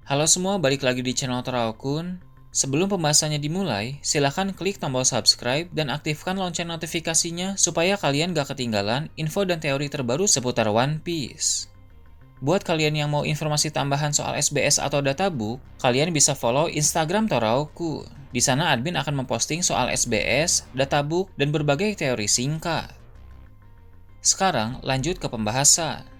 Halo semua, balik lagi di channel Teraokun. Sebelum pembahasannya dimulai, silahkan klik tombol subscribe dan aktifkan lonceng notifikasinya supaya kalian gak ketinggalan info dan teori terbaru seputar One Piece. Buat kalian yang mau informasi tambahan soal SBS atau databook, kalian bisa follow Instagram Teraokun. Di sana admin akan memposting soal SBS, databook, dan berbagai teori singkat. Sekarang lanjut ke pembahasan.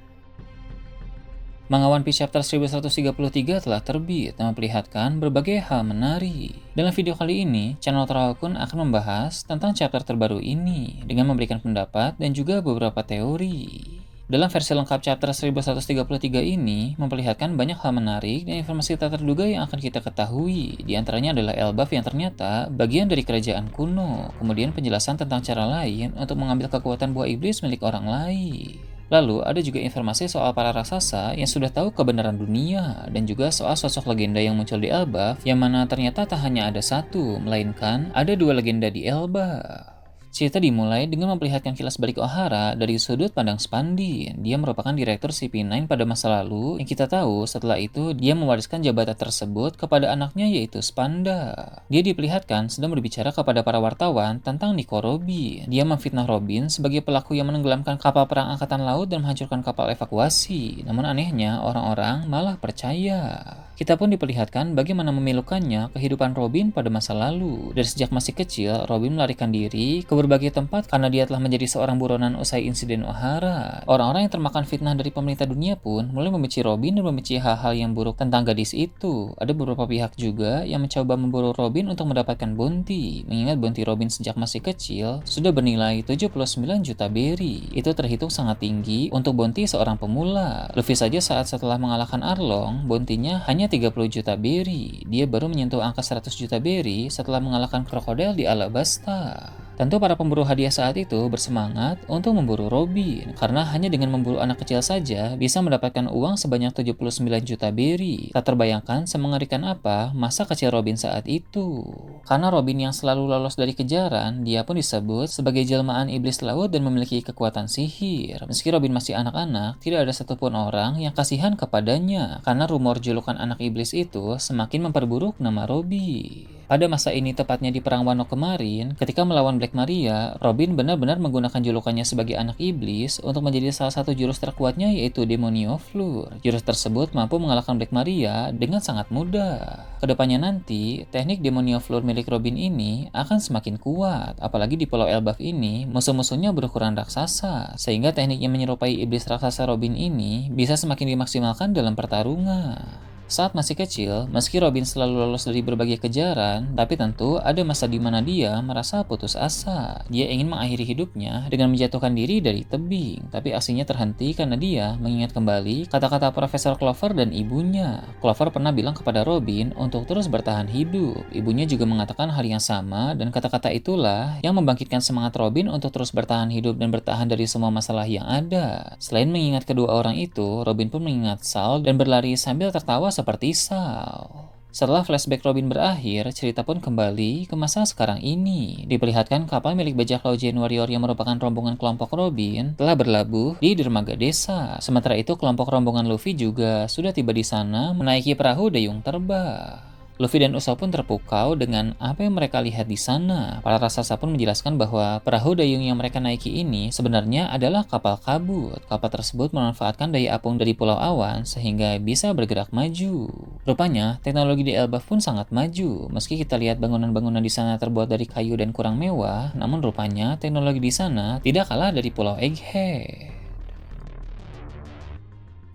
Manga One Piece Chapter 1133 telah terbit dan memperlihatkan berbagai hal menarik. Dalam video kali ini, channel Teraokun akan membahas tentang chapter terbaru ini dengan memberikan pendapat dan juga beberapa teori. Dalam versi lengkap chapter 1133 ini, memperlihatkan banyak hal menarik dan informasi tak terduga yang akan kita ketahui. Di antaranya adalah Elbaf yang ternyata bagian dari kerajaan kuno, kemudian penjelasan tentang cara lain untuk mengambil kekuatan buah iblis milik orang lain. Lalu ada juga informasi soal para raksasa yang sudah tahu kebenaran dunia dan juga soal sosok legenda yang muncul di Elbaf yang mana ternyata tak hanya ada satu, melainkan ada dua legenda di Elbaf. Cerita dimulai dengan memperlihatkan kilas balik Ohara dari sudut pandang Spandin. Dia merupakan direktur CP9 pada masa lalu yang kita tahu setelah itu dia mewariskan jabatan tersebut kepada anaknya yaitu Spanda. Dia diperlihatkan sedang berbicara kepada para wartawan tentang Nico Robin. Dia memfitnah Robin sebagai pelaku yang menenggelamkan kapal perang angkatan laut dan menghancurkan kapal evakuasi. Namun anehnya orang-orang malah percaya. Kita pun diperlihatkan bagaimana memilukannya kehidupan Robin pada masa lalu. Dari sejak masih kecil, Robin melarikan diri ke berbagai tempat karena dia telah menjadi seorang buronan usai insiden Ohara. Orang-orang yang termakan fitnah dari pemerintah dunia pun mulai membenci Robin dan membenci hal-hal yang buruk tentang gadis itu. Ada beberapa pihak juga yang mencoba memburu Robin untuk mendapatkan bounty. Mengingat bounty Robin sejak masih kecil sudah bernilai 79 juta berry. Itu terhitung sangat tinggi untuk bounty seorang pemula. Luffy saja setelah mengalahkan Arlong, bounty-nya hanya 30 juta berry. Dia baru menyentuh angka 100 juta berry setelah mengalahkan krokodil di Alabasta. Tentu para pemburu hadiah saat itu bersemangat untuk memburu Robin, karena hanya dengan memburu anak kecil saja bisa mendapatkan uang sebanyak 79 juta berry. Tak terbayangkan semengerikan apa masa kecil Robin saat itu. Karena Robin yang selalu lolos dari kejaran, dia pun disebut sebagai jelmaan iblis laut dan memiliki kekuatan sihir. Meski Robin masih anak-anak, tidak ada satupun orang yang kasihan kepadanya, karena rumor julukan anak iblis itu semakin memperburuk nama Robin. Pada masa ini, tepatnya di Perang Wano kemarin, ketika melawan Black Maria, Robin benar-benar menggunakan julukannya sebagai anak iblis untuk menjadi salah satu jurus terkuatnya yaitu Demonio Fleur. Jurus tersebut mampu mengalahkan Black Maria dengan sangat mudah. Kedepannya nanti, teknik Demonio Fleur milik Robin ini akan semakin kuat, apalagi di Pulau Elbaf ini, musuh-musuhnya berukuran raksasa, sehingga teknik yang menyerupai iblis raksasa Robin ini bisa semakin dimaksimalkan dalam pertarungan. Saat masih kecil, meski Robin selalu lolos dari berbagai kejaran, tapi tentu ada masa di mana dia merasa putus asa. Dia ingin mengakhiri hidupnya dengan menjatuhkan diri dari tebing, tapi aksinya terhenti karena dia mengingat kembali kata-kata Profesor Clover dan ibunya. Clover pernah bilang kepada Robin untuk terus bertahan hidup. Ibunya juga mengatakan hal yang sama, dan kata-kata itulah yang membangkitkan semangat Robin untuk terus bertahan hidup dan bertahan dari semua masalah yang ada. Selain mengingat kedua orang itu, Robin pun mengingat Sal dan berlari sambil tertawa seperti Sal. Setelah flashback Robin berakhir, cerita pun kembali ke masa sekarang ini. Diperlihatkan kapal milik bajak laut Jane Warrior yang merupakan rombongan kelompok Robin telah berlabuh di dermaga desa. Sementara itu, kelompok rombongan Luffy juga sudah tiba di sana menaiki perahu dayung terbang. Luffy dan Usopp pun terpukau dengan apa yang mereka lihat di sana. Para raksasa pun menjelaskan bahwa perahu dayung yang mereka naiki ini sebenarnya adalah kapal kabut. Kapal tersebut memanfaatkan daya apung dari Pulau Awan sehingga bisa bergerak maju. Rupanya, teknologi di Elbaf pun sangat maju. Meski kita lihat bangunan-bangunan di sana terbuat dari kayu dan kurang mewah, namun rupanya teknologi di sana tidak kalah dari Pulau Egghead.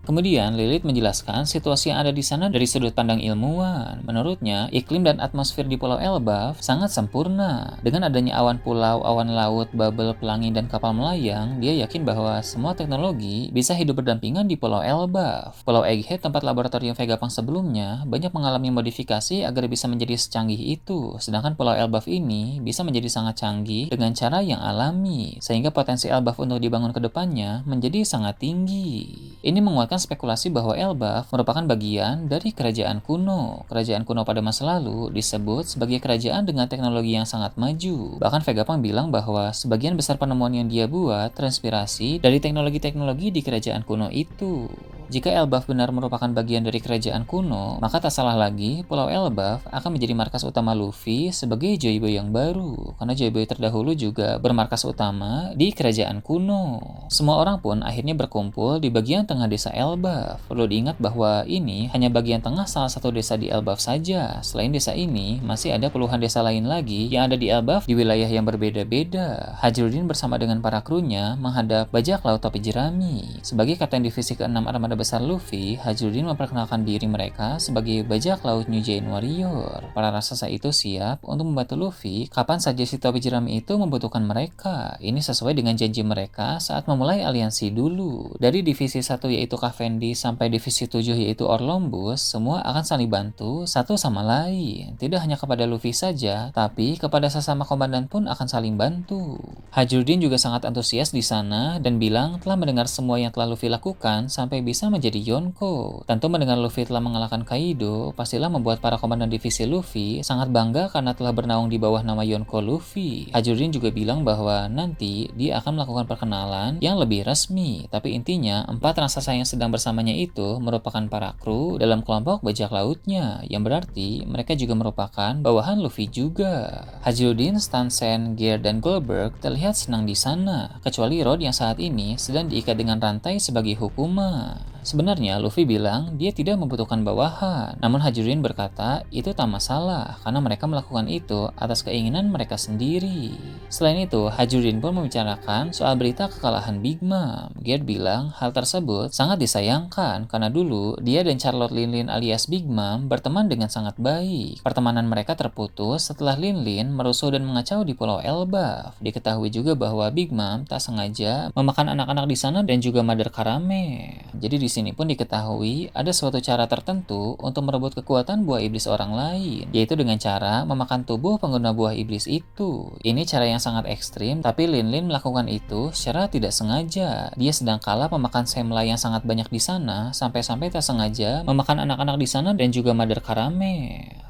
Kemudian Lilith menjelaskan situasi yang ada di sana dari sudut pandang ilmuwan. Menurutnya, iklim dan atmosfer di Pulau Elbaf sangat sempurna. Dengan adanya awan pulau, awan laut, bubble, pelangi, dan kapal melayang, dia yakin bahwa semua teknologi bisa hidup berdampingan di Pulau Elbaf. Pulau Egghead, tempat laboratorium Vegapunk sebelumnya, banyak mengalami modifikasi agar bisa menjadi secanggih itu. Sedangkan Pulau Elbaf ini bisa menjadi sangat canggih dengan cara yang alami, sehingga potensi Elbaf untuk dibangun ke depannya menjadi sangat tinggi. Ini menguatkan spekulasi bahwa Elbaf merupakan bagian dari kerajaan kuno. Kerajaan kuno pada masa lalu disebut sebagai kerajaan dengan teknologi yang sangat maju. Bahkan Vegapunk bilang bahwa sebagian besar penemuan yang dia buat terinspirasi dari teknologi-teknologi di kerajaan kuno itu. Jika Elbaf benar merupakan bagian dari kerajaan kuno, maka tak salah lagi Pulau Elbaf akan menjadi markas utama Luffy sebagai Joy Boy yang baru, karena Joy Boy terdahulu juga bermarkas utama di kerajaan kuno. Semua orang pun akhirnya berkumpul di bagian tengah desa Elbaf. Perlu diingat bahwa ini hanya bagian tengah salah satu desa di Elbaf saja. Selain desa ini, masih ada puluhan desa lain lagi yang ada di Elbaf di wilayah yang berbeda-beda. Hajrudin bersama dengan para krunya menghadap bajak laut topi jerami. Sebagai kapten divisi ke-6 armada besar Luffy, Hajrudin memperkenalkan diri mereka sebagai bajak laut New Giant Warrior. Para raksasa itu siap untuk membantu Luffy kapan saja si topi jerami itu membutuhkan mereka. Ini sesuai dengan janji mereka saat memulai aliansi dulu. Dari divisi 1 yaitu Cavendish sampai divisi 7 yaitu Orlombus, semua akan saling bantu satu sama lain. Tidak hanya kepada Luffy saja, tapi kepada sesama komandan pun akan saling bantu. Hajrudin juga sangat antusias di sana dan bilang telah mendengar semua yang telah Luffy lakukan sampai bisa menjadi Yonko. Tentu mendengar Luffy telah mengalahkan Kaido, pastilah membuat para komandan divisi Luffy sangat bangga karena telah bernaung di bawah nama Yonko Luffy. Hajrudin juga bilang bahwa nanti dia akan melakukan perkenalan yang lebih resmi, tapi intinya 4 raksasa yang sedang bersamanya itu merupakan para kru dalam kelompok bajak lautnya, yang berarti mereka juga merupakan bawahan Luffy juga. Hajrudin, Stansen, Gear, dan Goldberg terlihat senang di sana, kecuali Rod yang saat ini sedang diikat dengan rantai sebagai hukuman. Sebenarnya Luffy bilang dia tidak membutuhkan bawahan, namun Hajrudin berkata itu tak masalah karena mereka melakukan itu atas keinginan mereka sendiri. Selain itu, Hajrudin pun membicarakan soal berita kekalahan Big Mom. Gear bilang hal tersebut sangat disayangkan karena dulu dia dan Charlotte Linlin alias Big Mom berteman dengan sangat baik. Pertemanan mereka terputus setelah Linlin merusuh dan mengacau di Pulau Elbaf. Diketahui juga bahwa Big Mom tak sengaja memakan anak-anak di sana dan juga Mother Caramel. Jadi di sini pun diketahui ada suatu cara tertentu untuk merebut kekuatan buah iblis orang lain, yaitu dengan cara memakan tubuh pengguna buah iblis itu. Ini cara yang sangat ekstrim, tapi Linlin melakukan itu secara tidak sengaja. Dia sedang kalah memakan semla yang sangat banyak di sana, sampai-sampai tak sengaja memakan anak-anak di sana dan juga Mother Caramel.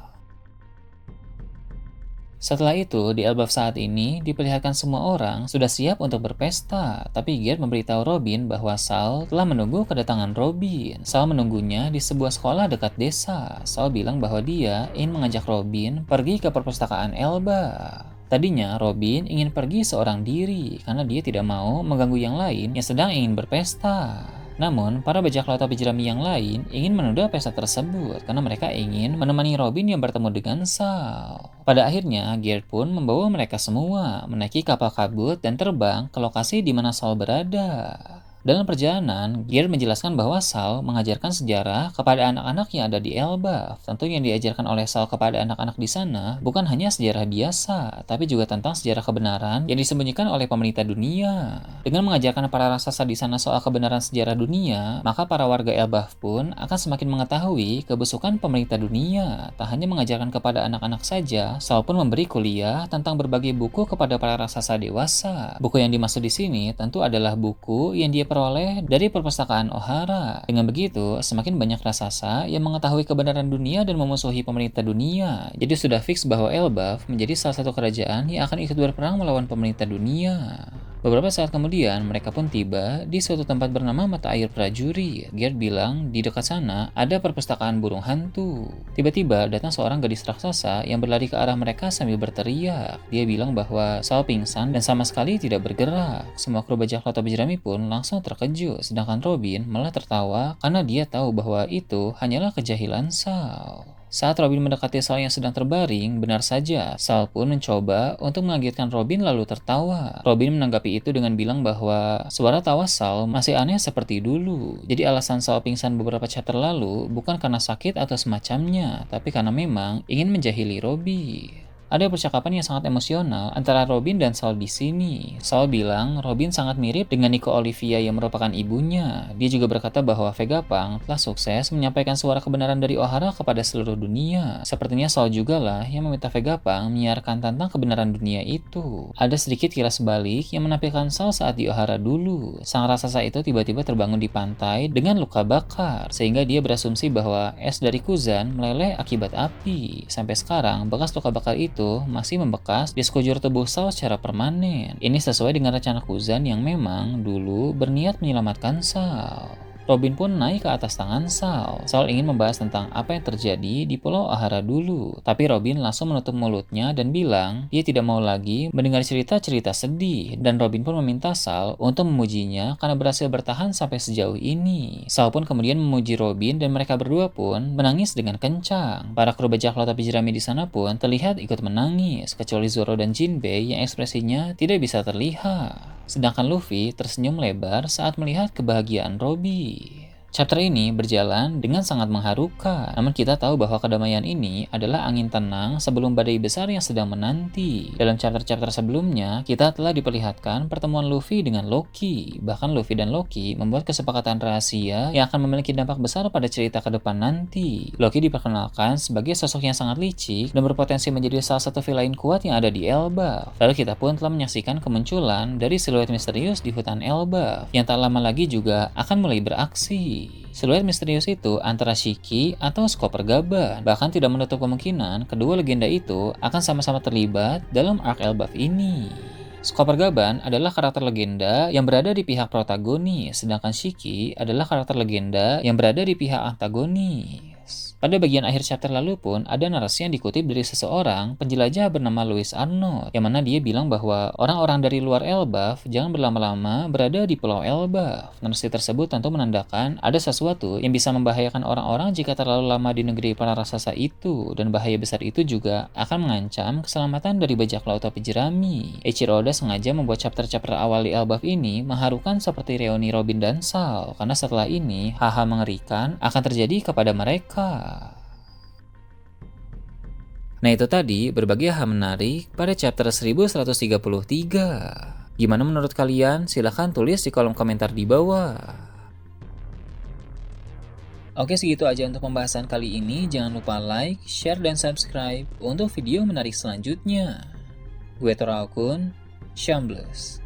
Setelah itu, di Elbaf saat ini, diperlihatkan semua orang sudah siap untuk berpesta, tapi Gear memberitahu Robin bahwa Sal telah menunggu kedatangan Robin. Sal menunggunya di sebuah sekolah dekat desa. Sal bilang bahwa dia ingin mengajak Robin pergi ke perpustakaan Elbaf. Tadinya Robin ingin pergi seorang diri karena dia tidak mau mengganggu yang lain yang sedang ingin berpesta. Namun, para bajak laut topi jerami yang lain ingin menunda pesta tersebut karena mereka ingin menemani Robin yang bertemu dengan Sal. Pada akhirnya, Gear pun membawa mereka semua menaiki kapal kabut dan terbang ke lokasi di mana Sal berada. Dalam perjalanan, Gear menjelaskan bahwa Sal mengajarkan sejarah kepada anak-anak yang ada di Elbaf. Tentu yang diajarkan oleh Sal kepada anak-anak di sana bukan hanya sejarah biasa, tapi juga tentang sejarah kebenaran yang disembunyikan oleh pemerintah dunia. Dengan mengajarkan para raksasa di sana soal kebenaran sejarah dunia, maka para warga Elbaf pun akan semakin mengetahui kebusukan pemerintah dunia. Tak hanya mengajarkan kepada anak-anak saja, Sal pun memberi kuliah tentang berbagai buku kepada para raksasa dewasa. Buku yang dimaksud di sini tentu adalah buku yang dia peroleh dari perpustakaan Ohara. Dengan begitu, semakin banyak raksasa yang mengetahui kebenaran dunia dan memusuhi pemerintah dunia. Jadi sudah fix bahwa Elbaf menjadi salah satu kerajaan yang akan ikut berperang melawan pemerintah dunia. Beberapa saat kemudian, mereka pun tiba di suatu tempat bernama Mata Air Prajurit. Gear bilang di dekat sana ada perpustakaan burung hantu. Tiba-tiba datang seorang gadis raksasa yang berlari ke arah mereka sambil berteriak. Dia bilang bahwa Sal pingsan dan sama sekali tidak bergerak. Semua kru bajak laut topi jerami pun langsung terkejut, sedangkan Robin malah tertawa karena dia tahu bahwa itu hanyalah kejahilan Sal. Saat Robin mendekati Sal yang sedang terbaring, benar saja, Sal pun mencoba untuk mengagetkan Robin lalu tertawa. Robin menanggapi itu dengan bilang bahwa suara tawa Sal masih aneh seperti dulu. Jadi alasan Sal pingsan beberapa chapter lalu bukan karena sakit atau semacamnya, tapi karena memang ingin menjahili Robin. Ada percakapan yang sangat emosional antara Robin dan Sal di sini. Sal bilang Robin sangat mirip dengan Nico Olivia yang merupakan ibunya. Dia juga berkata bahwa Vegapunk telah sukses menyampaikan suara kebenaran dari Ohara kepada seluruh dunia. Sepertinya Sal juga lah yang meminta Vegapunk menyiarkan tentang kebenaran dunia itu. Ada sedikit kilas balik yang menampilkan Sal saat di Ohara dulu. Sang raksasa itu tiba-tiba terbangun di pantai dengan luka bakar, sehingga dia berasumsi bahwa es dari Kuzan meleleh akibat api. Sampai sekarang, bekas luka bakar itu masih membekas di sekujur tubuh Sal secara permanen. Ini sesuai dengan rencana Kuzan yang memang dulu berniat menyelamatkan Sal. Robin pun naik ke atas tangan Sal. Sal ingin membahas tentang apa yang terjadi di Pulau Ahara dulu, tapi Robin langsung menutup mulutnya dan bilang dia tidak mau lagi mendengar cerita-cerita sedih, dan Robin pun meminta Sal untuk memujinya karena berhasil bertahan sampai sejauh ini. Sal pun kemudian memuji Robin dan mereka berdua pun menangis dengan kencang. Para kru bajak laut topi jerami di sana pun terlihat ikut menangis, kecuali Zoro dan Jinbei yang ekspresinya tidak bisa terlihat. Sedangkan Luffy tersenyum lebar saat melihat kebahagiaan Robby. Chapter ini berjalan dengan sangat mengharukan, namun kita tahu bahwa kedamaian ini adalah angin tenang sebelum badai besar yang sedang menanti. Dalam chapter-chapter sebelumnya, kita telah diperlihatkan pertemuan Luffy dengan Loki. Bahkan Luffy dan Loki membuat kesepakatan rahasia yang akan memiliki dampak besar pada cerita ke depan nanti. Loki diperkenalkan sebagai sosok yang sangat licik dan berpotensi menjadi salah satu villain kuat yang ada di Elbaf. Lalu kita pun telah menyaksikan kemunculan dari siluet misterius di hutan Elbaf, yang tak lama lagi juga akan mulai beraksi. Siluet misterius itu antara Shiki atau Chopper Gaban. Bahkan tidak menutup kemungkinan kedua legenda itu akan sama-sama terlibat dalam arc Elbaf ini. Chopper Gaban adalah karakter legenda yang berada di pihak protagonis, sedangkan Shiki adalah karakter legenda yang berada di pihak antagonis. Pada bagian akhir chapter lalu pun ada narasi yang dikutip dari seseorang penjelajah bernama Louis Arnold, yang mana dia bilang bahwa orang-orang dari luar Elbaf jangan berlama-lama berada di Pulau Elbaf. Narasi tersebut tentu menandakan ada sesuatu yang bisa membahayakan orang-orang jika terlalu lama di negeri para raksasa itu, dan bahaya besar itu juga akan mengancam keselamatan dari bajak laut topi jerami. Eiichiro Oda sengaja membuat chapter-chapter awal di Elbaf ini mengharukan seperti reuni Robin dan Sal, karena setelah ini hal-hal mengerikan akan terjadi kepada mereka. Nah, itu tadi berbagai hal menarik pada chapter 1133. Gimana menurut kalian? Silahkan tulis di kolom komentar di bawah. Oke, segitu aja untuk pembahasan kali ini. Jangan lupa like, share, dan subscribe untuk video menarik selanjutnya. Gue Tora Okun, Shambles.